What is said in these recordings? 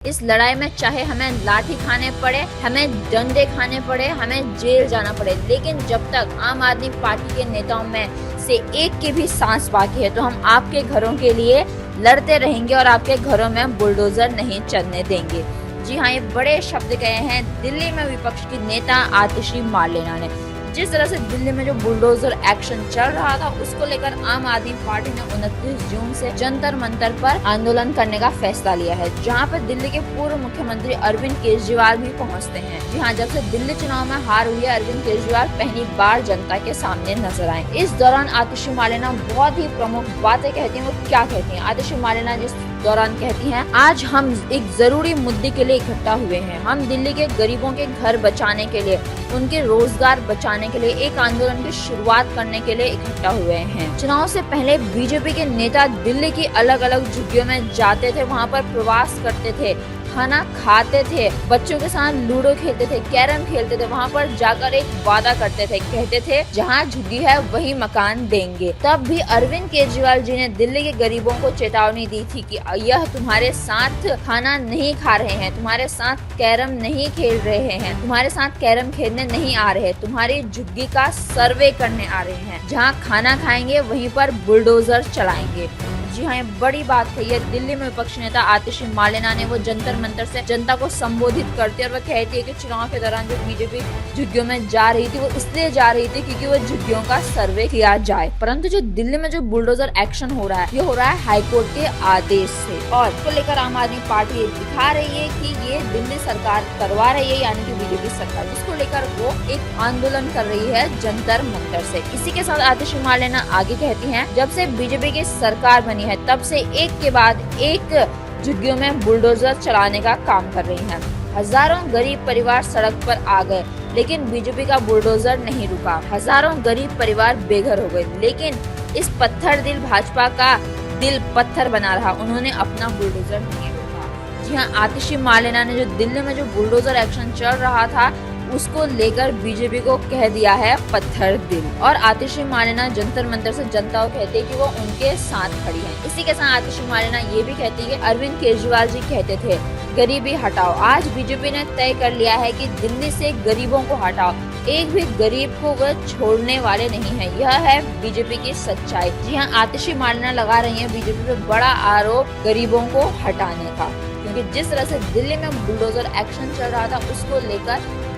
इस लड़ाई में चाहे हमें लाठी खाने पड़े, हमें डंडे खाने पड़े, हमें जेल जाना पड़े, लेकिन जब तक आम आदमी पार्टी के नेताओं में से एक की भी सांस बाकी है तो हम आपके घरों के लिए लड़ते रहेंगे और आपके घरों में बुलडोजर नहीं चलने देंगे। जी हाँ, ये बड़े शब्द कहे हैं दिल्ली में विपक्ष की नेता आतिशी मार्लेना ने। जिस तरह से दिल्ली में जो बुलडोजर एक्शन चल रहा था उसको लेकर आम आदमी पार्टी ने 29 जून से जंतर मंतर पर आंदोलन करने का फैसला लिया है, जहां पर दिल्ली के पूर्व मुख्यमंत्री अरविंद केजरीवाल भी पहुंचते हैं। जी हाँ, जब से दिल्ली चुनाव में हार हुई है, अरविंद केजरीवाल पहली बार जनता के सामने नजर आए। इस दौरान आतिशी मार्लेना बहुत ही प्रमुख बातें कहती हैं। वो क्या कहती हैं? आतिशी मार्लेना जिस दौरान कहती हैं, आज हम एक जरूरी मुद्दे के लिए इकट्ठा हुए हैं। हम दिल्ली के गरीबों के घर बचाने के लिए, उनके रोजगार बचाने के लिए एक आंदोलन की शुरुआत करने के लिए इकट्ठा हुए हैं। चुनाव से पहले बीजेपी के नेता दिल्ली की अलग अलग झुग्गियों में जाते थे, वहां पर प्रवास करते थे, खाना खाते थे, बच्चों के साथ लूडो खेलते थे, कैरम खेलते थे, वहाँ पर जाकर एक वादा करते थे, कहते थे जहाँ झुग्गी है वही मकान देंगे। तब भी अरविंद केजरीवाल जी ने दिल्ली के गरीबों को चेतावनी दी थी कि यह तुम्हारे साथ खाना नहीं खा रहे हैं, तुम्हारे साथ कैरम नहीं खेल रहे हैं, तुम्हारे साथ कैरम खेलने नहीं आ रहे, तुम्हारी झुग्गी का सर्वे करने आ रहे हैं, जहाँ खाना खाएंगे वहीं पर बुलडोजर चलाएंगे। जी हाँ, ये बड़ी बात कही है दिल्ली में विपक्षी नेता आतिशी मार्लेना ने। वो जंतर मंतर से जनता को संबोधित करती है और वो कहती है कि चुनाव के दौरान जो बीजेपी झुग्गियों में जा रही थी वो इसलिए जा रही थी क्योंकि वो झुग्गियों का सर्वे किया जाए। परंतु जो दिल्ली में जो बुलडोजर एक्शन हो रहा है, ये हो रहा है हाईकोर्ट के आदेश से, और इसको लेकर आम आदमी पार्टी दिखा रही है कि ये दिल्ली सरकार करवा रही है, यानी कि बीजेपी सरकार, जिसको लेकर वो एक आंदोलन कर रही है जंतर मंतर से। इसी के साथ आतिशी मार्लेना आगे कहती है, जब से बीजेपी की सरकार बनी है तब से एक के बाद एक झुग्गियों में बुलडोजर चलाने का काम कर रही हैं। हजारों गरीब परिवार सड़क पर आ गए, लेकिन बीजेपी का बुलडोजर नहीं रुका। हजारों गरीब परिवार बेघर हो गए, लेकिन इस पत्थर दिल भाजपा का दिल पत्थर बना रहा, उन्होंने अपना बुलडोजर नहीं रोका। जी हाँ, आतिशी मार्लेना ने जो दिल्ली में जो बुलडोजर एक्शन चल रहा था उसको लेकर बीजेपी को कह दिया है पत्थर दिल। और आतिशी मार्लेना जंतर मंतर से जनता को कहती है कि वो उनके साथ खड़ी है। इसी के साथ आतिशी मार्लेना ये भी कहती है कि अरविंद केजरीवाल जी कहते थे गरीबी हटाओ, आज बीजेपी ने तय कर लिया है कि दिल्ली से गरीबों को हटाओ, एक भी गरीब को वो छोड़ने वाले नहीं है। यह है बीजेपी की सच्चाई। जी हाँ, आतिशी मार्लेना लगा रही है बीजेपी पे बड़ा आरोप गरीबों को हटाने का, क्योंकि जिस तरह से दिल्ली में बुलडोजर एक्शन चल रहा था उसको लेकर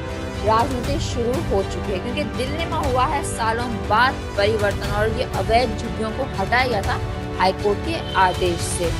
राजनीति शुरू हो चुकी है, क्योंकि दिल्ली में हुआ है सालों बाद परिवर्तन और ये अवैध झुग्गियों को हटाया गया था हाईकोर्ट के आदेश से।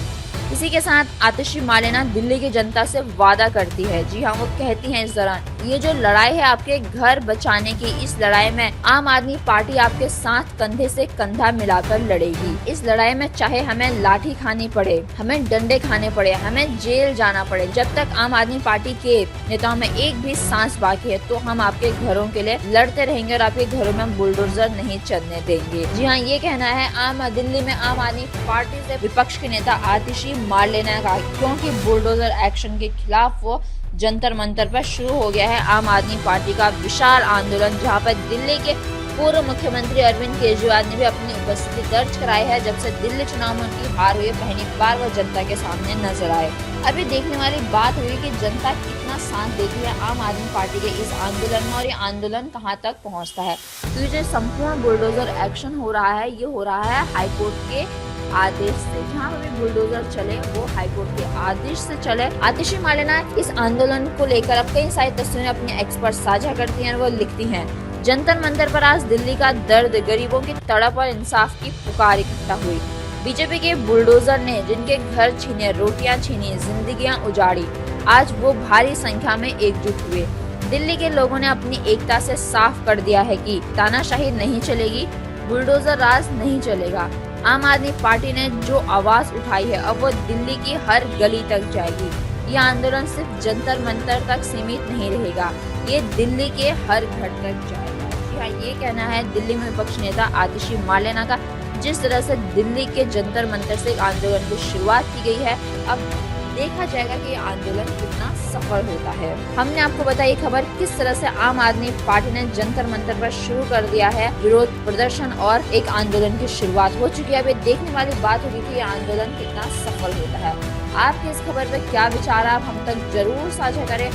इसी के साथ आतिशी मार्लेना दिल्ली की जनता से वादा करती है। जी हाँ, वो कहती हैं इस दौरान, ये जो लड़ाई है आपके घर बचाने की, इस लड़ाई में आम आदमी पार्टी आपके साथ कंधे से कंधा मिलाकर लड़ेगी। इस लड़ाई में चाहे हमें लाठी खानी पड़े, हमें डंडे खाने पड़े, हमें जेल जाना पड़े, जब तक आम आदमी पार्टी के नेताओं में एक भी सांस बाकी है तो हम आपके घरों के लिए लड़ते रहेंगे और आपके घरों में बुलडोजर नहीं चलने देंगे। जी हाँ, ये कहना है दिल्ली में आम आदमी पार्टी से विपक्ष के नेता आतिशी मार्लेना का, क्योंकि बुलडोजर एक्शन के खिलाफ वो जंतर मंतर पर शुरू हो गया है आम आदमी पार्टी का विशाल आंदोलन, जहां पर दिल्ली के पूर्व मुख्यमंत्री अरविंद केजरीवाल ने भी अपनी उपस्थिति दर्ज कराई है। जब से दिल्ली चुनाव में उनकी हार हुई, पहली बार वो जनता के सामने नजर आए। अभी देखने वाली बात हुई कि जनता कितना साथ देती है आम आदमी पार्टी के इस आंदोलन में और ये आंदोलन कहां तक पहुंचता है। तो ये जो संपूर्ण बुलडोजर एक्शन हो रहा है, ये हो रहा है हाईकोर्ट के आदेश से। जहाँ भी बुलडोजर चले वो हाईकोर्ट के आदेश से चले। आतिशी मार्लेना इस आंदोलन को लेकर अब कई सारी तस्वीरें अपने एक्सपर्ट साझा करती हैं। वो लिखती हैं, जंतर मंतर पर आज दिल्ली का दर्द, गरीबों की तड़प और इंसाफ की पुकार इकट्ठा हुई। बीजेपी के बुलडोजर ने जिनके घर छीने, रोटियां छीनी, जिंदगियां उजाड़ी, आज वो भारी संख्या में एकजुट हुए। दिल्ली के लोगों ने अपनी एकता से साफ कर दिया है कि तानाशाही नहीं चलेगी, बुलडोजर राज नहीं चलेगा। आम आदमी पार्टी ने जो आवाज उठाई है अब वो दिल्ली की हर गली तक जाएगी। ये आंदोलन सिर्फ जंतर मंतर तक सीमित नहीं रहेगा, ये दिल्ली के हर घर तक जाएगा। जी हाँ, ये कहना है दिल्ली में विपक्षी नेता आतिशी मार्लेना का। जिस तरह से दिल्ली के जंतर मंतर से आंदोलन की शुरुआत की गई है, अब देखा जाएगा कि ये आंदोलन कितना सफल होता है। हमने आपको बताई खबर किस तरह से आम आदमी पार्टी ने जंतर मंतर पर शुरू कर दिया है विरोध प्रदर्शन और एक आंदोलन की शुरुआत हो चुकी है। अभी देखने वाली बात होगी कि ये आंदोलन कितना सफल होता है। आपके इस खबर पर क्या विचार, आप हम तक जरूर साझा करें।